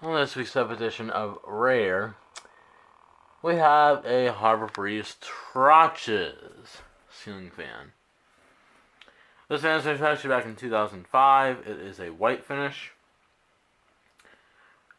On this week's edition of Rare, we have a Harbor Breeze Troches ceiling fan. This fan was manufactured back in 2005. It is a white finish.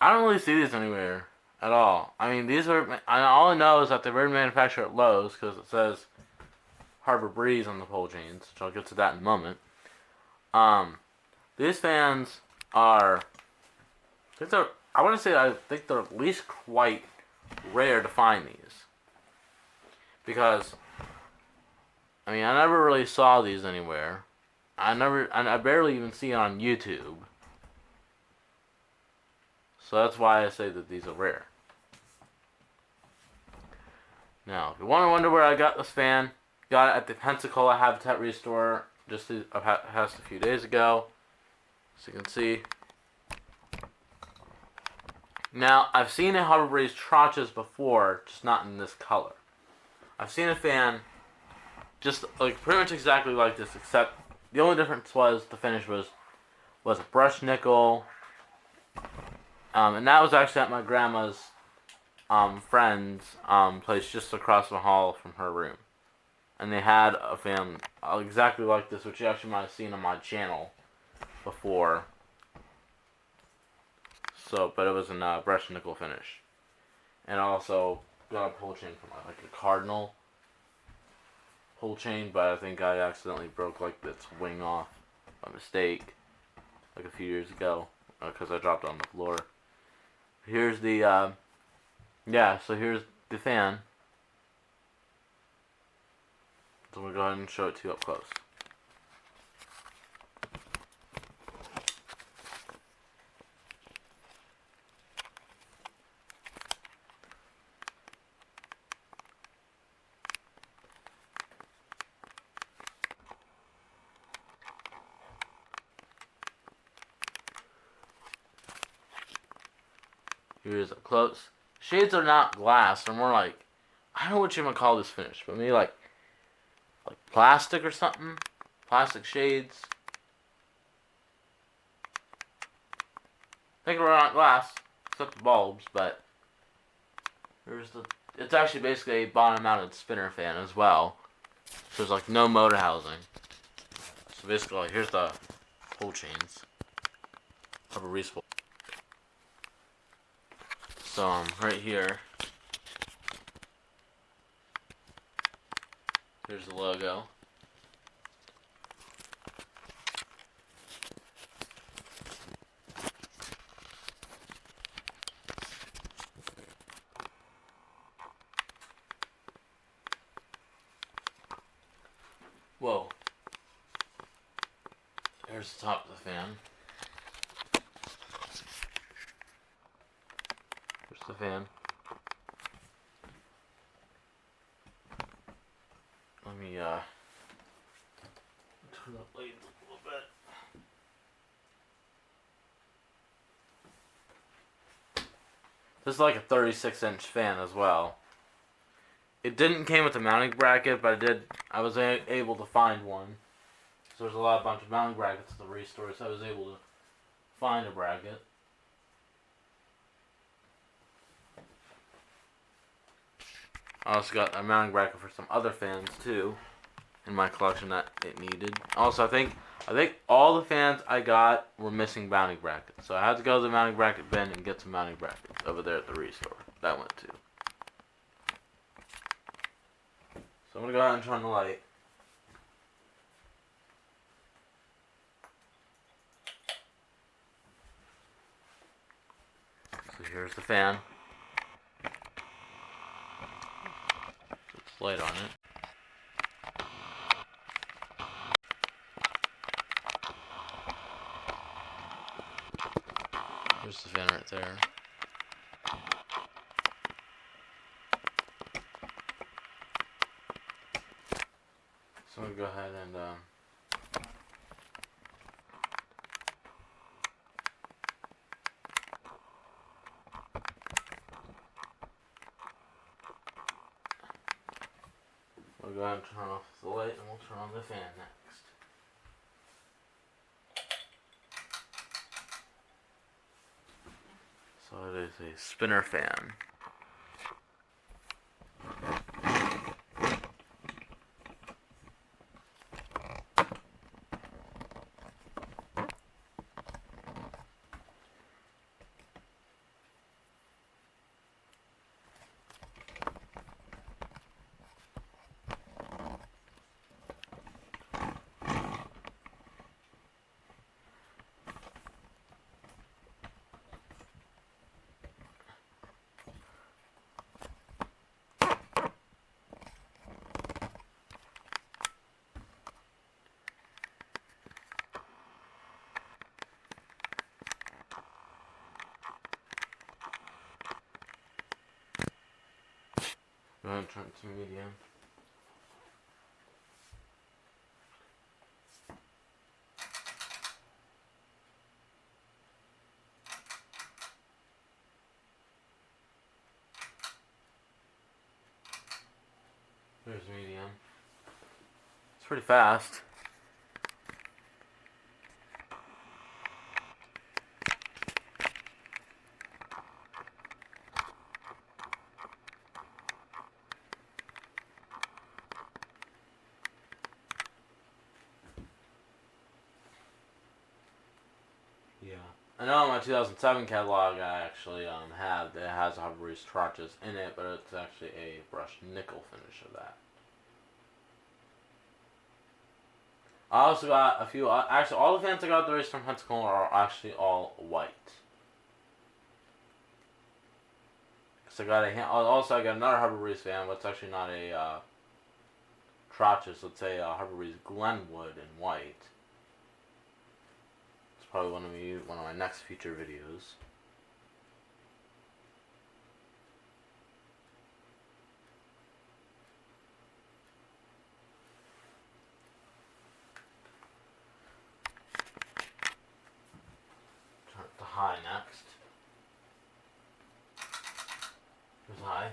I don't really see these anywhere at all. I mean, these are. All I know is that they were manufactured at Lowe's because it says Harbor Breeze on the pole chains, which I'll get to that in a moment. These fans are. I think they're at least quite rare to find these. Because, I mean, I never really saw these anywhere. I barely even see it on YouTube. So that's why I say that these are rare. Now, if you want to wonder where I got this fan, got it at the Pensacola Habitat Restore just a few days ago. So you can see. Now, I've seen a Harbor Breeze Troches before, just not in this color. I've seen a fan just like pretty much exactly like this, except the only difference was the finish was a brushed nickel. And that was actually at my grandma's friend's place just across the hall from her room. And they had a fan exactly like this, which you actually might have seen on my channel before. But it was in brushed nickel finish. And I also got a pull chain from like a Cardinal pull chain, but I think I accidentally broke like its wing off by mistake like a few years ago because I dropped it on the floor. Here's the so here's the fan. So we'll go ahead and show it to you up close. Here's up close. Shades are not glass. They're more like, I don't know what you would call this finish, but maybe like plastic or something. Plastic shades. I think they're not glass, except the bulbs, but it's actually basically a bottom-mounted spinner fan as well. So there's like no motor housing. So basically, like, here's the pull chains of a Reese. So right here, here's the logo. Whoa. Here's the top of the fan. Here's the fan. Let me turn the blades a little bit. This is like a 36-inch fan as well. It didn't came with a mounting bracket, but I was able to find one. So there's a bunch of mounting brackets at the Restore, so I was able to find a bracket. I also got a mounting bracket for some other fans too in my collection that it needed. Also, I think all the fans I got were missing mounting brackets, so I had to go to the mounting bracket bin and get some mounting brackets over there at the Restore. That went too. So I'm gonna go ahead and turn the light. So here's the fan. It's light on it. There's the fan right there. So I'm going to go ahead and we'll go ahead and turn off the light and we'll turn on the fan next. So it is a spinner fan. I'm going to turn it to medium. There's medium. It's pretty fast. Yeah. I know in my 2007 catalog I actually have that has a Harbor Breeze Troches in it, but it's actually a brushed nickel finish of that. I also got a few. Actually, all the fans I got the race from Pensacola are actually all white. So I got also I got another Harbor Breeze fan, but it's actually not a Troches. Let's say Harbor Breeze Glenwood in white. It's probably one of my next future videos. Turn it to high next. Here's high.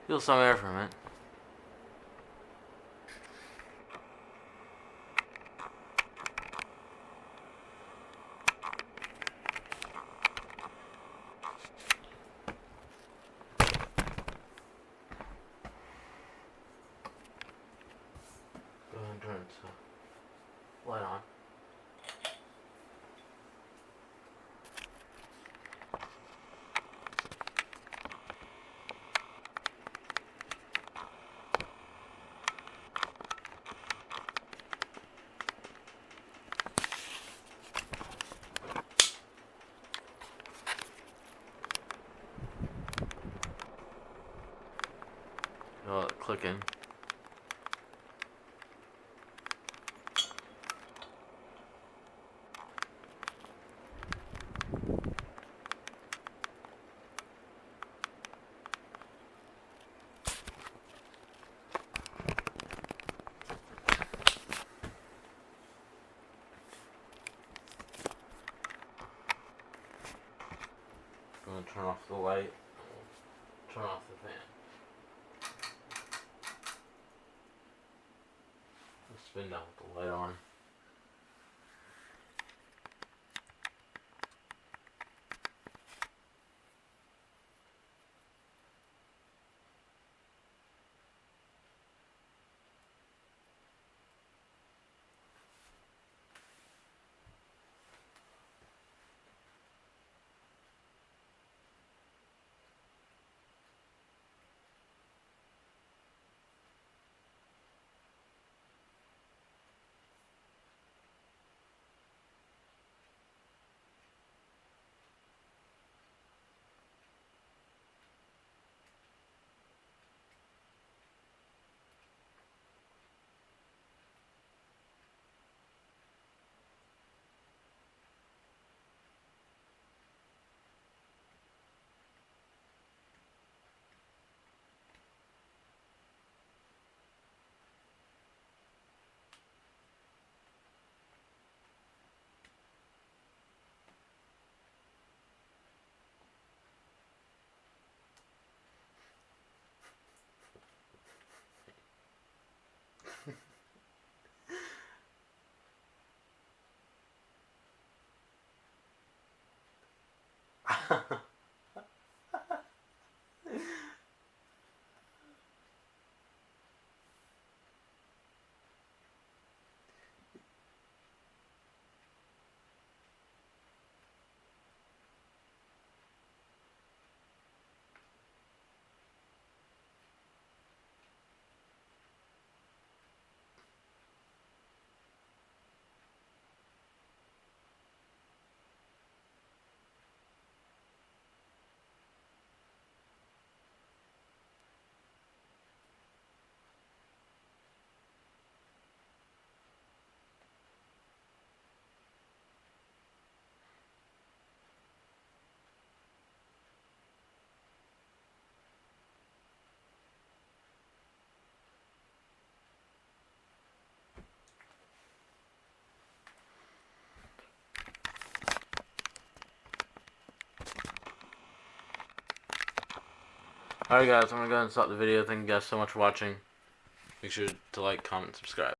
Feel some air from it. Go ahead and turn it to light on. Feel it clicking. I'm gonna turn off the light. Turn off the fan. Let's spin down with the light on. Alright guys, I'm gonna go ahead and stop the video. Thank you guys so much for watching. Make sure to like, comment, subscribe.